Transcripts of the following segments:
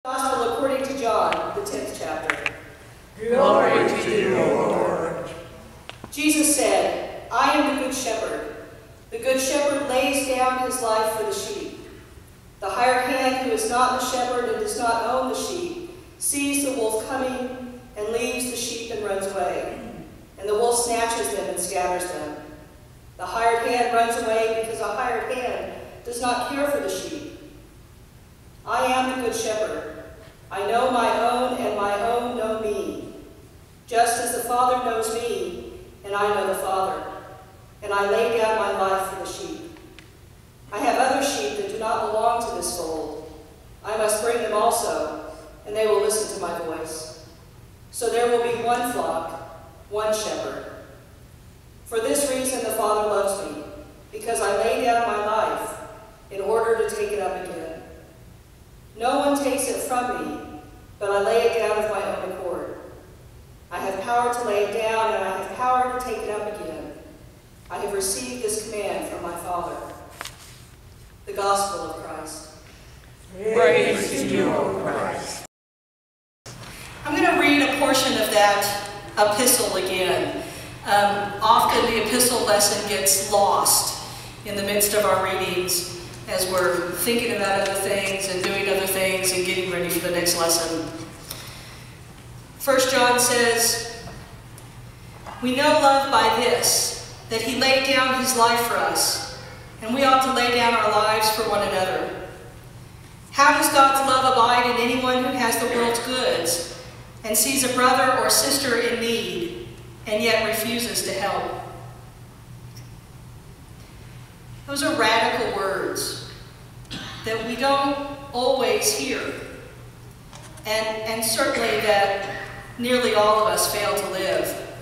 Gospel according to John, the 10th chapter. Glory to you, O Lord. Jesus said, I am the good shepherd. The good shepherd lays down his life for the sheep. The hired hand who is not the shepherd and does not own the sheep sees the wolf coming and leaves the sheep and runs away. And the wolf snatches them and scatters them. The hired hand runs away because a hired hand does not care for the sheep. I am the good shepherd. I know my own, and my own know me, just as the Father knows me, and I know the Father, and I lay down my life for the sheep. I have other sheep that do not belong to this fold. I must bring them also, and they will listen to my voice. So there will be one flock, one shepherd. For this reason the Father loves me, because I lay down my life in order to take it up again. No one takes it from me, but I lay it down of my own accord. I have power to lay it down, and I have power to take it up again. I have received this command from my Father. The Gospel of Christ. Praise to you, O Christ. I'm going to read a portion of that epistle again. Often the epistle lesson gets lost in the midst of our readings as we're thinking about other things and doing other things and getting ready for the next lesson. 1 John says, we know love by this, that he laid down his life for us, and we ought to lay down our lives for one another. How does God's love abide in anyone who has the world's goods and sees a brother or sister in need and yet refuses to help? Those are radical words that we don't always hear, and certainly that nearly all of us fail to live.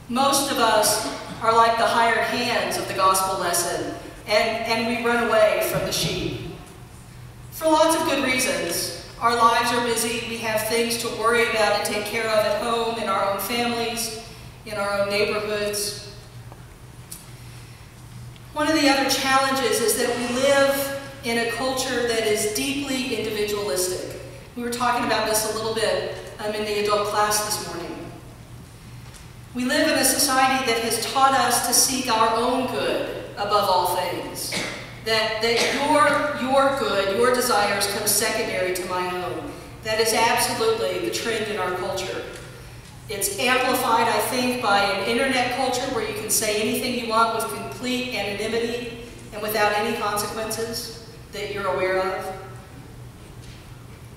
Most of us are like the hired hands of the gospel lesson, and we run away from the sheep. For lots of good reasons. Our lives are busy, we have things to worry about and take care of at home, in our own families, in our own neighborhoods. One of the other challenges is that we live in a culture that is deeply individualistic. We were talking about this a little bit in the adult class this morning. We live in a society that has taught us to seek our own good above all things. That your good, your desires come secondary to my own. That is absolutely the trend in our culture. It's amplified, I think, by an internet culture where you can say anything you want with complete anonymity and without any consequences that you're aware of.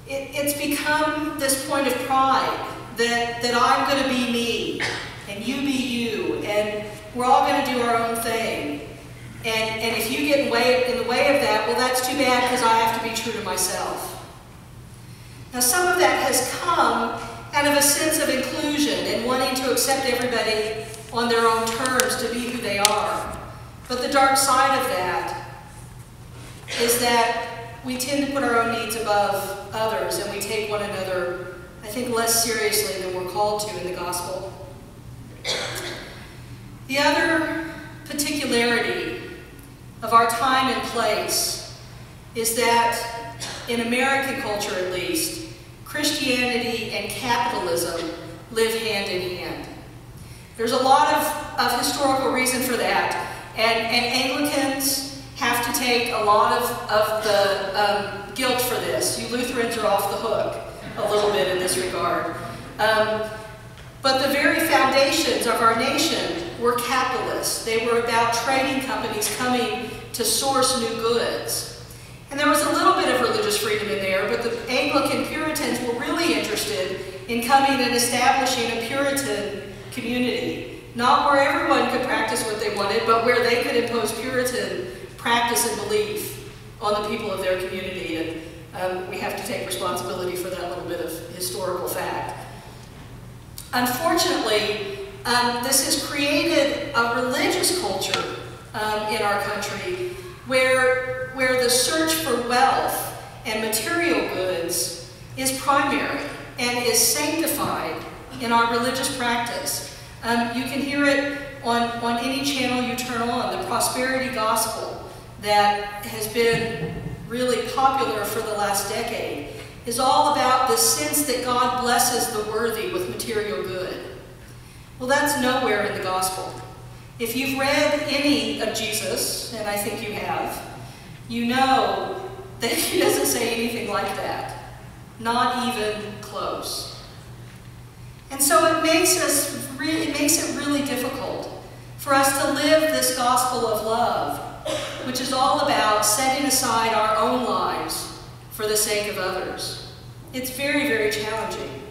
It's become this point of pride that I'm going to be me and you be you and we're all going to do our own thing. And if you get in the way of that, well, that's too bad because I have to be true to myself. Now, some of that has come out of a sense of inclusion and wanting to accept everybody on their own terms to be who they are. But the dark side of that is that we tend to put our own needs above others, and we take one another, I think, less seriously than we're called to in the gospel. The other particularity of our time and place is that, in American culture at least, Christianity and capitalism live hand in hand. There's a lot of historical reason for that, and Anglicans have to take a lot of the guilt for this. You Lutherans are off the hook a little bit in this regard. But the very foundations of our nation were capitalist. They were about trading companies coming to source new goods. And there was a little bit of religious freedom in there, but the Anglican Puritans were really interested in coming and establishing a Puritan community. Not where everyone could practice what they wanted, but where they could impose Puritan practice and belief on the people of their community. And we have to take responsibility for that little bit of historical fact. Unfortunately, this has created a religious culture in our country where the search for wealth and material goods is primary and is sanctified in our religious practice. You can hear it on any channel you turn on, the prosperity gospel that has been really popular for the last decade. is all about the sense that God blesses the worthy with material good. Well, that's nowhere in the gospel. If you've read any of Jesus, and I think you have, you know that he doesn't say anything like that. Not even close. And so it makes it really difficult for us to live this gospel of love, which is all about setting aside our own lives for the sake of others. It's very, very challenging.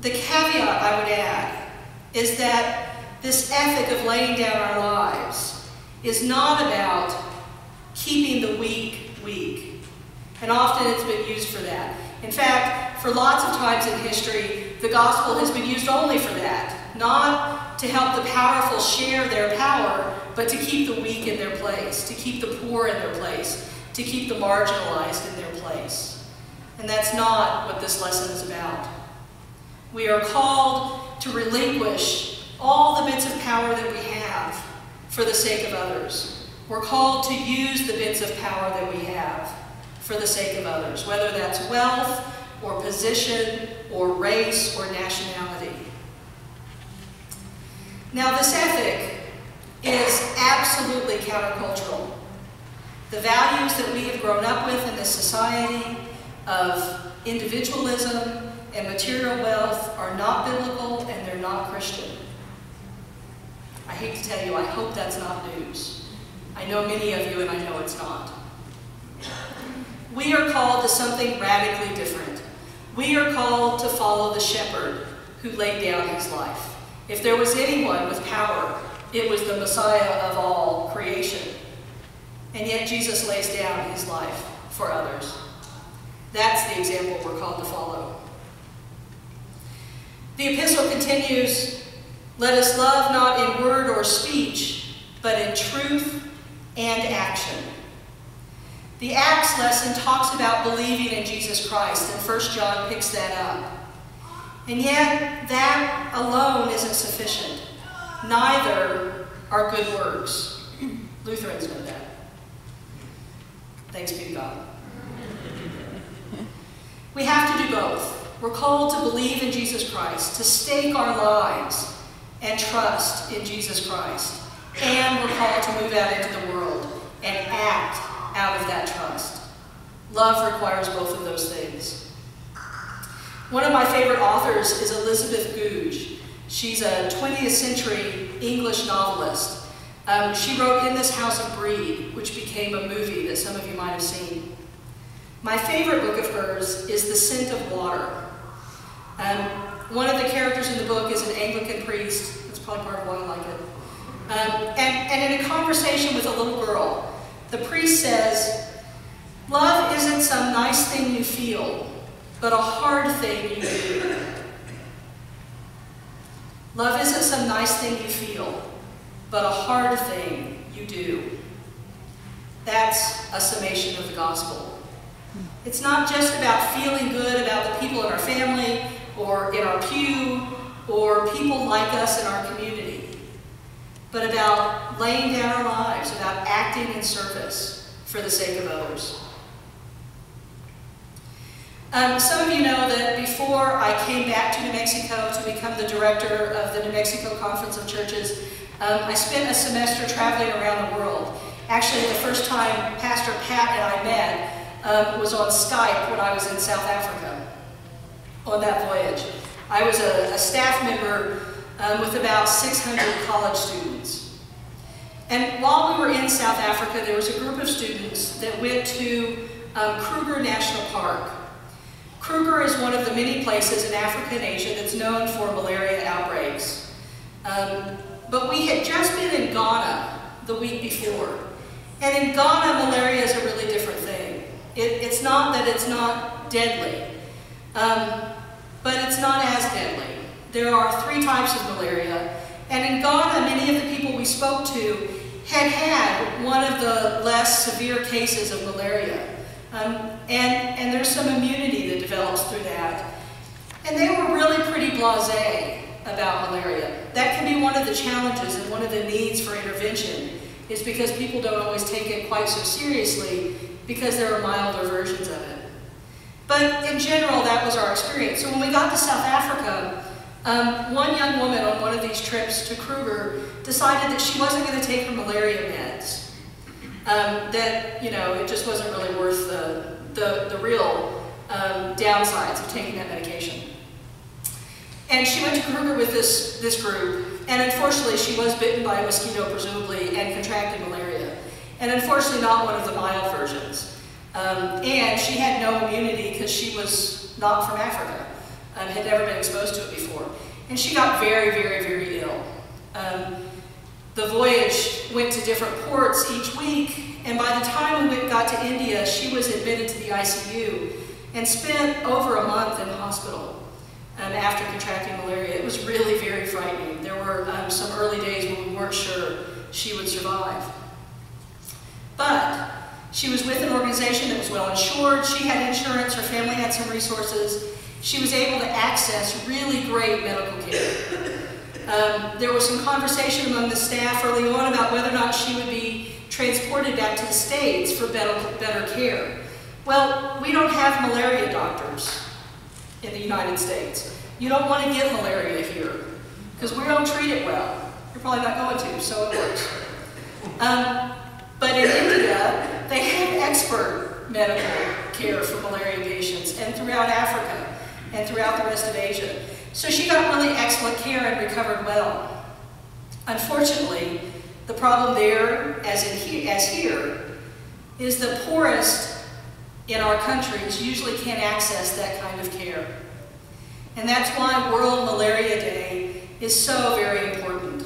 The caveat I would add is that this ethic of laying down our lives is not about keeping the weak weak. And often it's been used for that. In fact, for lots of times in history, the gospel has been used only for that. Not to help the powerful share their power, but to keep the weak in their place, to keep the poor in their place, to keep the marginalized in their place. And that's not what this lesson is about. We are called to relinquish all the bits of power that we have for the sake of others. We're called to use the bits of power that we have for the sake of others, whether that's wealth or position or race or nationality. Now, this ethic is absolutely countercultural. The values that we have grown up with in this society of individualism and material wealth are not biblical and they're not Christian. I hate to tell you, I hope that's not news. I know many of you, and I know it's not. We are called to something radically different. We are called to follow the shepherd who laid down his life. If there was anyone with power, it was the Messiah of all creation. And yet Jesus lays down his life for others. That's the example we're called to follow. The epistle continues, "Let us love not in word or speech, but in truth and action." The Acts lesson talks about believing in Jesus Christ, and 1 John picks that up. And yet, that alone isn't sufficient. Neither are good works. Lutherans know that. Thanks be to God. We have to do both. We're called to believe in Jesus Christ, to stake our lives and trust in Jesus Christ. And we're called to move out into the world and act out of that trust. Love requires both of those things. One of my favorite authors is Elizabeth Gouge. She's a 20th century English novelist. She wrote In This House of Breed, which became a movie that some of you might have seen. My favorite book of hers is The Scent of Water. One of the characters in the book is an Anglican priest. That's probably part of why I like it. And in a conversation with a little girl, the priest says, "Love isn't some nice thing you feel, but a hard thing you do." Love isn't some nice thing you feel, but a hard thing you do. That's a summation of the gospel. It's not just about feeling good about the people in our family or in our pew or people like us in our community, but about laying down our lives, about acting in service for the sake of others. Some of you know that before I came back to New Mexico to become the director of the New Mexico Conference of Churches, I spent a semester traveling around the world. Actually, the first time Pastor Pat and I met was on Skype when I was in South Africa on that voyage. I was a staff member with about 600 college students. And while we were in South Africa, there was a group of students that went to Kruger National Park. Kruger is one of the many places in Africa and Asia that's known for malaria outbreaks. But we had just been in Ghana the week before. And in Ghana, malaria is a really different thing. It's not that it's not deadly, but it's not as deadly. There are 3 types of malaria. And in Ghana, many of the people we spoke to had one of the less severe cases of malaria. And there's some immunity that develops through that. And they were really pretty blasé about malaria. That can be one of the challenges and one of the needs for intervention is because people don't always take it quite so seriously because there are milder versions of it. But in general, that was our experience. So when we got to South Africa, one young woman on one of these trips to Kruger decided that she wasn't going to take her malaria meds. That, you know, it just wasn't really worth the real downsides of taking that medication. And she went to Kruger with this group, and unfortunately she was bitten by a mosquito, presumably, and contracted malaria. And unfortunately not one of the mild versions. And she had no immunity because she was not from Africa, had never been exposed to it before. And she got very, very, very ill. The voyage went to different ports each week, and by the time we got to India, she was admitted to the ICU and spent over a month in the hospital after contracting malaria. It was really very frightening. There were some early days when we weren't sure she would survive. But she was with an organization that was well insured. She had insurance, her family had some resources. She was able to access really great medical care. There was some conversation among the staff early on about whether or not she would be transported back to the States for better care. Well, we don't have malaria doctors in the United States. You don't want to get malaria here because we don't treat it well. You're probably not going to, so it works. But in India, they have expert medical care for malaria patients, and throughout Africa and throughout the rest of Asia. So she got really excellent care and recovered well. Unfortunately, the problem there, as here, is the poorest in our countries usually can't access that kind of care. And that's why World Malaria Day is so very important.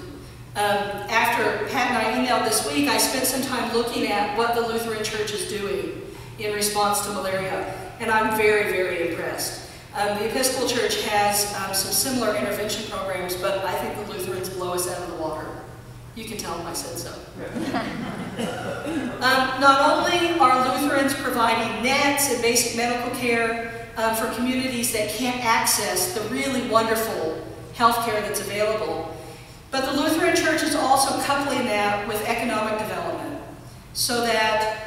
After Pat and I emailed this week, I spent some time looking at what the Lutheran Church is doing in response to malaria, and I'm very, very impressed. The Episcopal Church has some similar intervention programs, but I think the Lutherans blow us out of the water. You can tell them I said so. Not only are Lutherans providing nets and basic medical care for communities that can't access the really wonderful health care that's available, but the Lutheran Church is also coupling that with economic development so that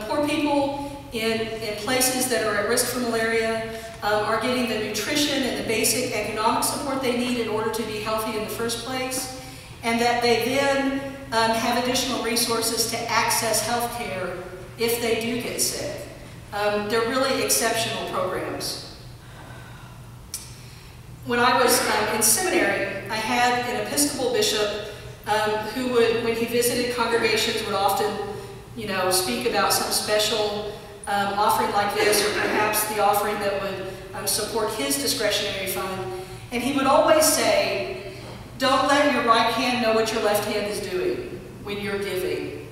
poor people in places that are at risk for malaria are getting the nutrition and the basic economic support they need in order to be healthy in the first place, and that they then have additional resources to access health care if they do get sick. They're really exceptional programs. When I was in seminary, I had an Episcopal bishop who would, when he visited congregations, would often, you know, speak about some special offering like this, or perhaps the offering that would support his discretionary fund. And he would always say, don't let your right hand know what your left hand is doing when you're giving.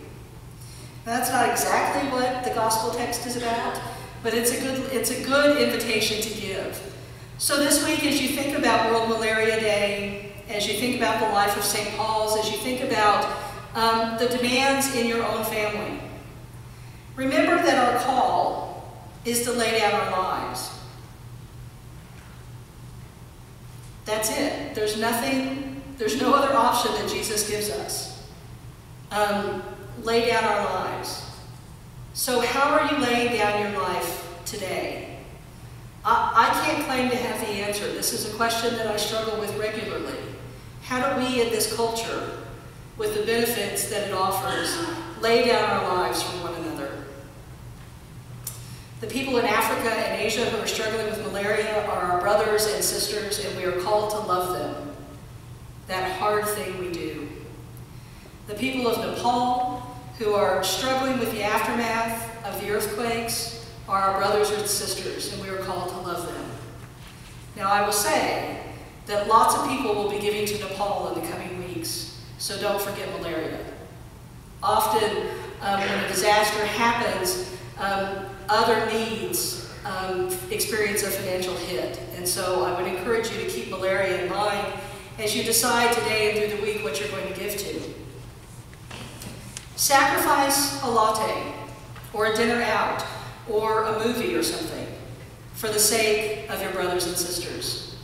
Now, that's not exactly what the gospel text is about, but it's a good invitation to give. So this week, as you think about World Malaria Day, as you think about the life of St. Paul's, as you think about the demands in your own family, remember that our call is to lay down our lives. That's it. There's no other option that Jesus gives us. Lay down our lives. So how are you laying down your life today? I can't claim to have the answer. This is a question that I struggle with regularly. How do we in this culture, with the benefits that it offers, lay down our lives for one another? The people in Africa and Asia who are struggling with malaria are our brothers and sisters, and we are called to love them. That hard thing we do. The people of Nepal who are struggling with the aftermath of the earthquakes are our brothers and sisters, and we are called to love them. Now, I will say that lots of people will be giving to Nepal in the coming weeks, so don't forget malaria. Often, when a disaster happens, other needs experience a financial hit, and so I would encourage you to keep malaria in mind as you decide today and through the week what you're going to give to. Sacrifice a latte, or a dinner out, or a movie or something, for the sake of your brothers and sisters.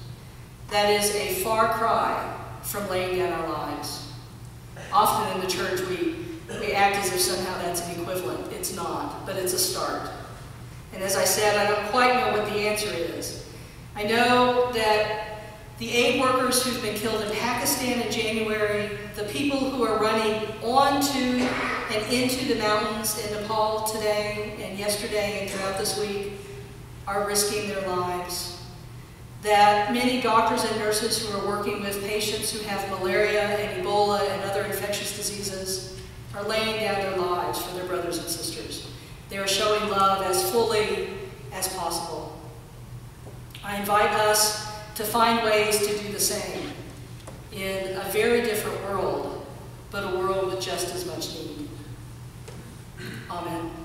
That is a far cry from laying down our lives. Often in the church we we act as if somehow that's an equivalent. It's not, but it's a start. And as I said, I don't quite know what the answer is. I know that the aid workers who've been killed in Pakistan in January, the people who are running onto and into the mountains in Nepal today and yesterday and throughout this week are risking their lives. That many doctors and nurses who are working with patients who have malaria and Ebola and other infectious diseases are laying down their lives for their brothers and sisters. They are showing love as fully as possible. I invite us to find ways to do the same in a very different world, but a world with just as much need. Amen.